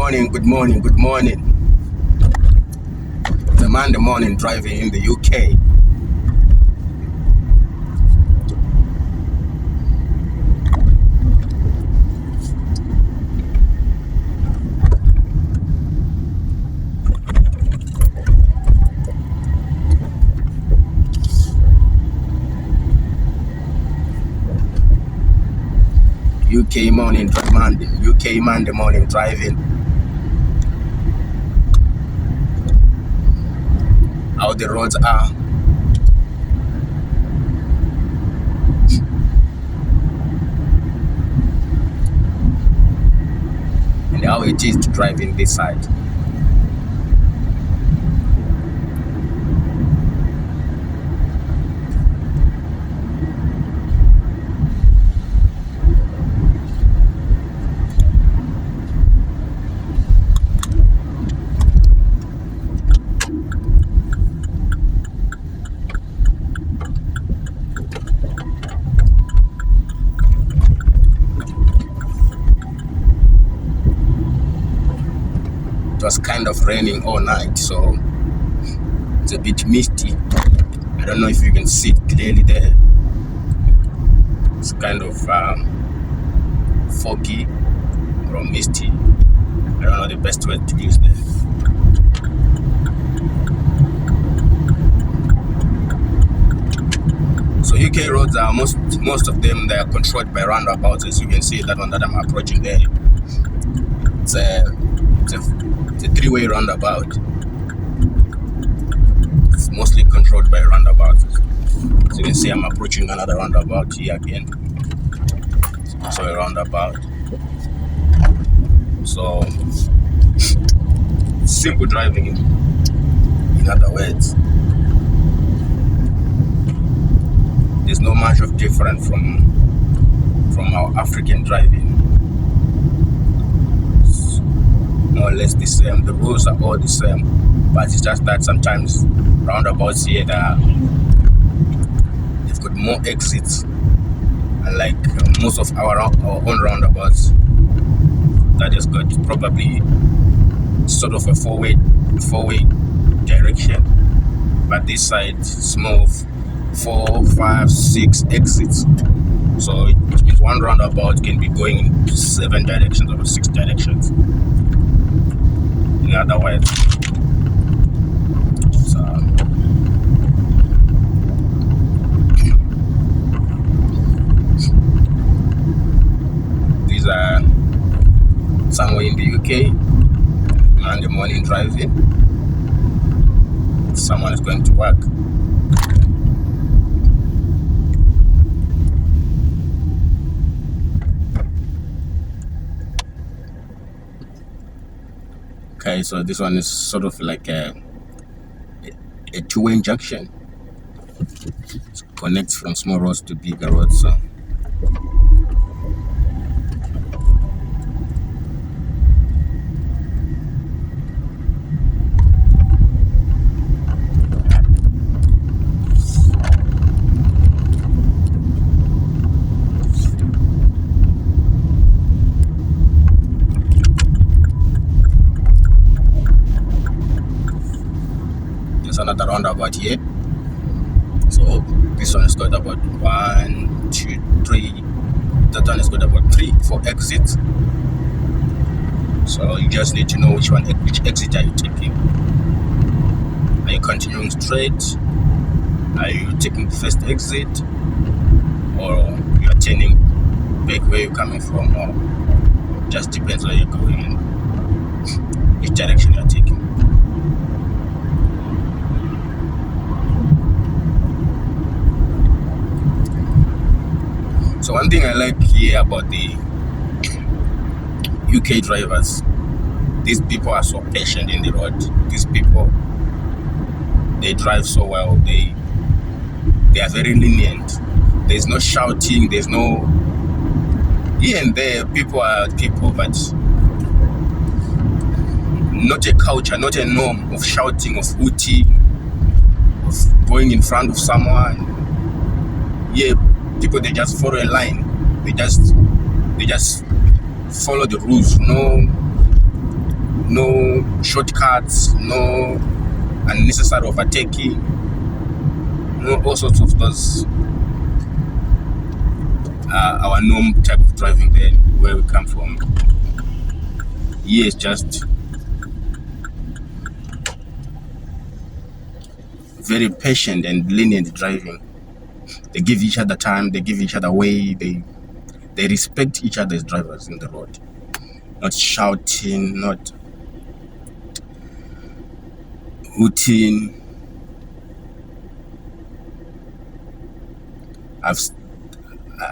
morning, good morning, good morning. The Monday morning driving in the UK. UK Monday morning driving. How the roads are. And how it is to drive in this side. It was kind of raining all night, so it's a bit misty. I don't know if you can see it clearly there. It's kind of foggy or misty. I don't know the best word to use there. So UK roads are most of them, they are controlled by roundabouts. As you can see, that one that I'm approaching there, it's a three-way roundabout. It's mostly controlled by roundabouts. So you can see I'm approaching another roundabout here again. It's also a roundabout. So simple driving in other words. There's not much of difference from our African driving. It's more or less the same. The rules are all the same, but it's just that sometimes roundabouts here they've got more exits, and like most of our own roundabouts that has got probably sort of a four-way direction, but this side is more of 4, 5, 6 exits. So it means one roundabout can be going in 7 directions or 6 directions. In other words, these are somewhere in the UK, Monday morning driving. Someone is going to work. Okay, so this one is sort of like a two-way junction. It connects from small roads to bigger roads. So there's another roundabout here. So this one has got about 1, 2, 3. That one has got about 3, 4 exits. So you just need to know which exit are you taking. Are you continuing straight? Are you taking the first exit? Or you are turning back where you're coming from? Or just depends where you're going and which direction you're taking. So one thing I like here about the UK drivers, these people are so patient in the road. These people, they drive so well. They are very lenient. There's no shouting. There's no, here and there people are people, but not a culture, not a norm of shouting, of hooting, of going in front of someone. Yeah, people, they just follow a line. They just follow the rules. No no shortcuts, no unnecessary overtaking, no all sorts of those our norm type of driving there where we come from. Here it's just very patient and lenient driving. They give each other time, they give each other way, they respect each other as drivers in the road. Not shouting, not hooting. I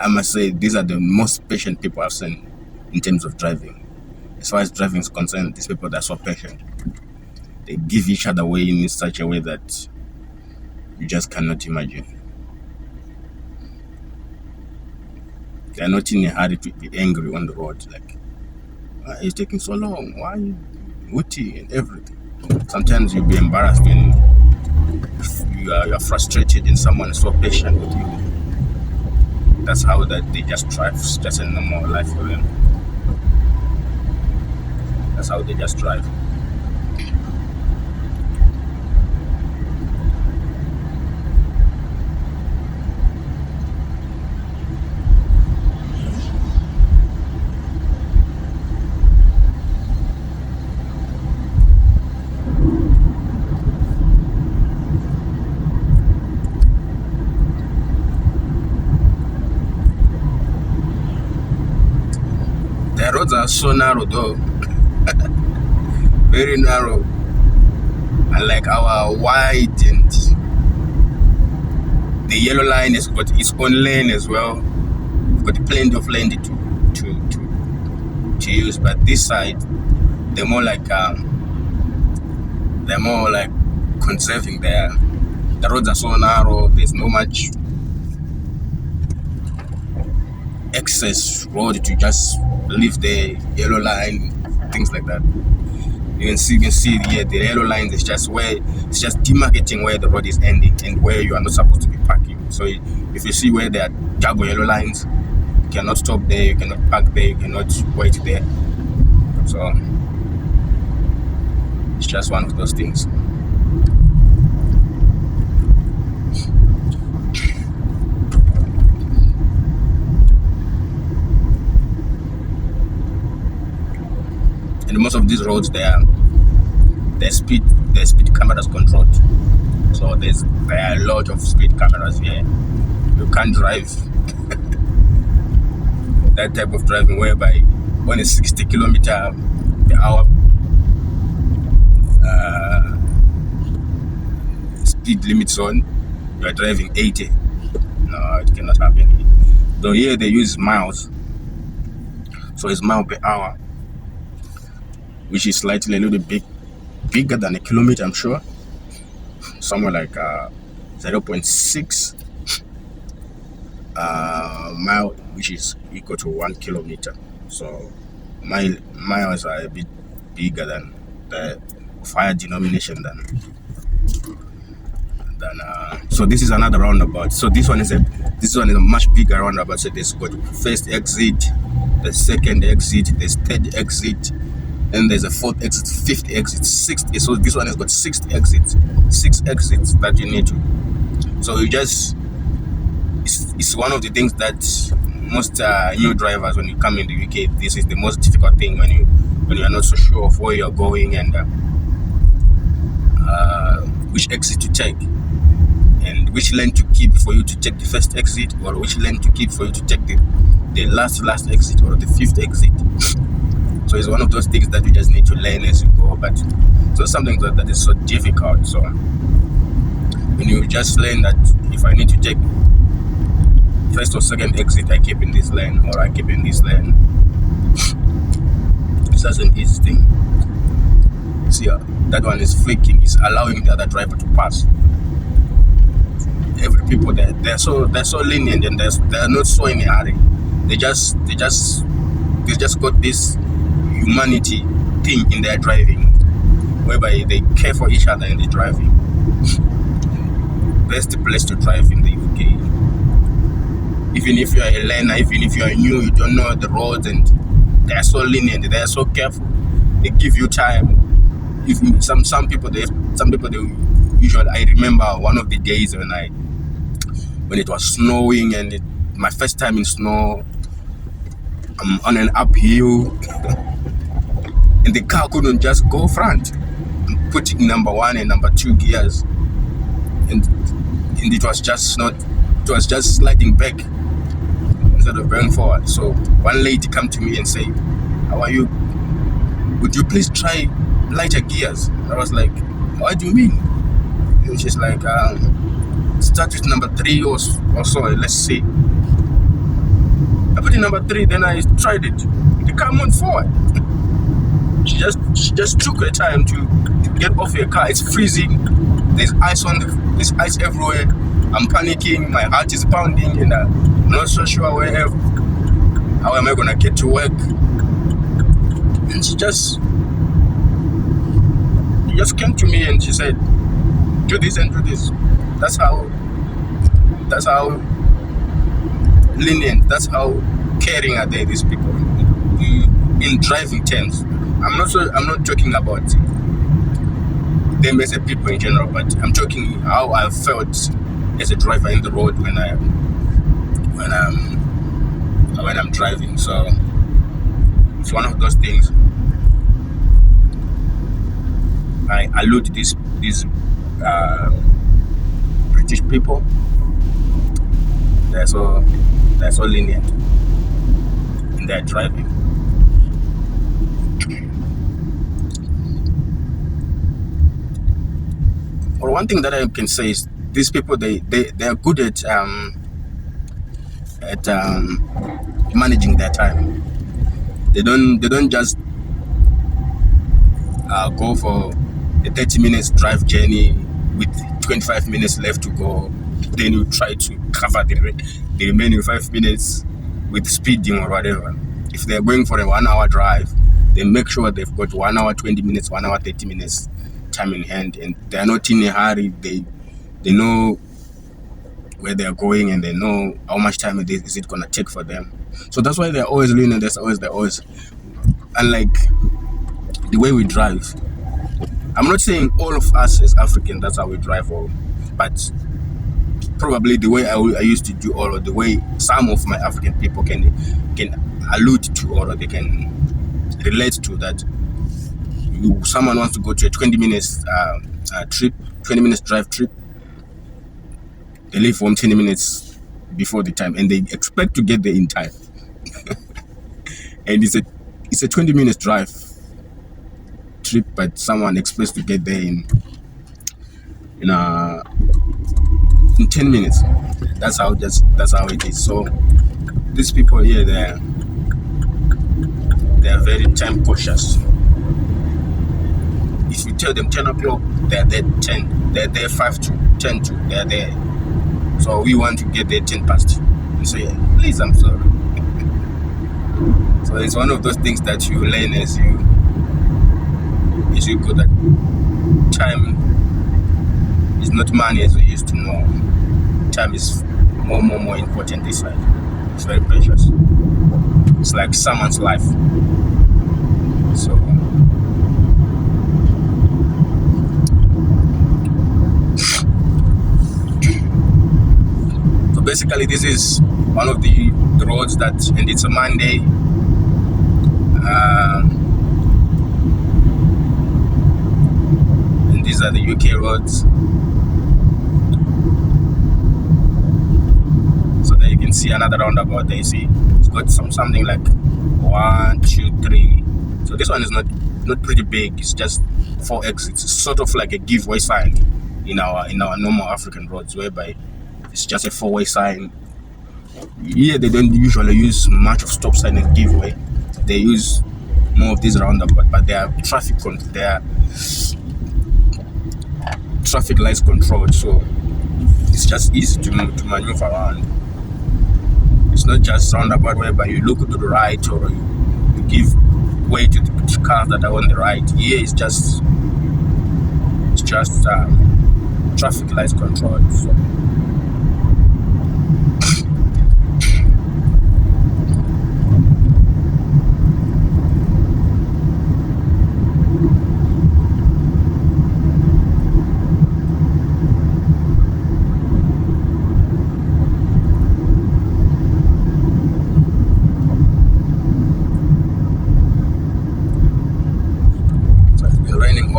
must say these are the most patient people I've seen in terms of driving. As far as driving is concerned, these people are so patient. They give each other way in such a way that you just cannot imagine. They are not in a hurry to be angry on the road, like, why is it taking so long? Why are you hooting and everything? Sometimes you'll be embarrassed when you are frustrated and someone is so patient with you. That's how that they just drive. It's just a normal life for them. That's how they just drive. The roads are so narrow though. Very narrow. Unlike our wide, and the yellow line has got its own lane as well. We've got plenty of lane to use, but this side they're more like conserving there. The roads are so narrow, there's no much excess road to just leave the yellow line, things like that. You can see here the yellow line is just demarcating where the road is ending and where you are not supposed to be parking. So if you see where there are double yellow lines, you cannot stop there, you cannot park there, you cannot wait there. So it's just one of those things. And most of these roads, their speed cameras controlled. So there are a lot of speed cameras here. You can't drive that type of driving whereby on a 60 kilometer per hour speed limit zone, you are driving 80. No, it cannot happen. Though here they use miles, so it's mile per hour, which is slightly a little bit bigger than a kilometer, I'm sure. Somewhere like 0.6 mile, which is equal to 1 kilometer. So miles are a bit bigger than the higher denomination than so this is another roundabout. So this one is a much bigger roundabout. So there's got first exit, the second exit, there's third exit, and there's a fourth exit, fifth exit, sixth. So this one has got six exits that you need to. So it's one of the things that most new drivers, when you come in the UK, this is the most difficult thing when you are not so sure of where you're going and which exit to take, and which lane to keep for you to take the first exit, or which lane to keep for you to take the last exit or the fifth exit. So it's one of those things that you just need to learn as you go. But so something that is so difficult. So when you just learn that if I need to take first or second exit, I keep in this lane, or I keep in this lane. It's just an easy thing. See, that one is flicking. It's allowing the other driver to pass. Every people there, they're so lenient, and they're not so in a hurry. They just got this humanity thing in their driving, whereby they care for each other in the driving. Best place to drive in the UK. Even if you are a learner, even if you are new, you don't know the roads, and they are so lenient, they are so careful. They give you time. If you, some people they usually, I remember one of the days when it was snowing and my first time in snow. I'm on an uphill and the car couldn't just go front. I'm putting number 1 and number 2 gears, and it was just sliding back instead of going forward. So one lady come to me and say, "How are you? Would you please try lighter gears?" I was like, "What do you mean?" And she's like, "Start with number 3 or so. Let's see." I put in number 3, then I tried it. The car moved forward. She just took her time to get off her car. It's freezing. There's ice everywhere. I'm panicking. My heart is pounding, and I'm not so sure how am I gonna get to work. And she just came to me and she said, "Do this and do this." That's how lenient, that's how caring are they, these people, in driving terms. I'm not talking about them as a people in general, but I'm talking how I felt as a driver in the road when I'm driving. So it's one of those things. I allude these British people. They're so lenient in their driving. Well, one thing that I can say is these people they are good at managing their time. They don't just go for a 30 minutes drive journey with 25 minutes left to go. Then you try to cover the remaining 5 minutes with speeding or whatever. If they're going for a 1 hour drive, they make sure they've got 1 hour 20 minutes, 1 hour 30 minutes time in hand, and they're not in a hurry. They know where they're going, and they know how much time is it gonna take for them. So that's why they're always leaning. They're always unlike the way we drive. I'm not saying all of us as African that's how we drive, but probably the way I used to do, or the way some of my African people can allude to, or they can relate to that. Someone wants to go to a 20 minutes trip, 20 minutes drive trip. They leave home 20 minutes before the time, and they expect to get there in time. And it's a 20 minutes drive trip, but someone expects to get there in 10 minutes. That's how it is. So these people here, they're very time cautious. If you tell them 10 o'clock, they're there 10. They're there 5 to 10 to. They're there. So we want to get there 10 past. And say, "Please, I'm sorry." So it's one of those things that you learn as you go, that time is not money as we used to know. Time is more important this side. It's very precious. It's like someone's life. So basically, this is one of the roads and it's a Monday. And these are the UK roads. So there you can see another roundabout. There you see it's got something like 1, 2, 3. So this one is not pretty big. It's just 4 exits. It's sort of like a giveaway sign in our normal African roads, whereby it's just a 4-way sign. Here they don't usually use much of stop sign and giveaway. They use more of these roundabout, but they are traffic lights controlled, so it's just easy to maneuver around. It's not just roundabout whereby you look to the right or you give way to the cars that are on the right. Here it's just traffic lights controlled. So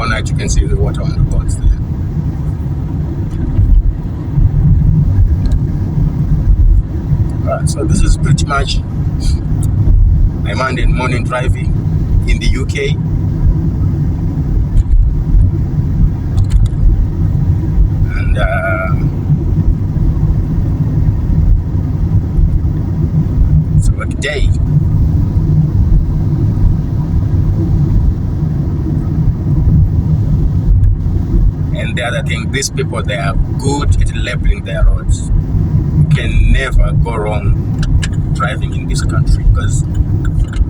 all night, you can see the water on the boats there. Alright, so this is pretty much my Monday morning driving in the UK. And so today, and the other thing, these people, they are good at labeling their roads. You can never go wrong driving in this country, because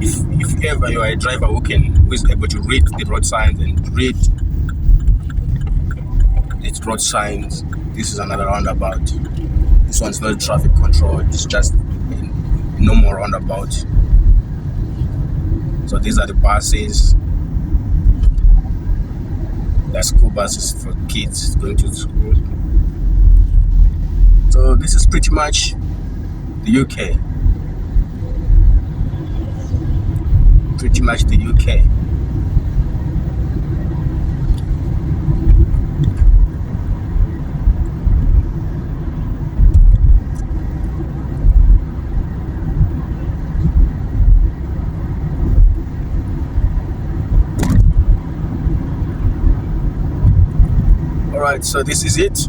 if ever you are a driver who is able to read the road signs and read its road signs, this is another roundabout. This one's not traffic control, it's just a normal roundabout. So these are the buses. They're school buses for kids going to school. So this is pretty much the UK. Pretty much the UK. Alright, so this is it.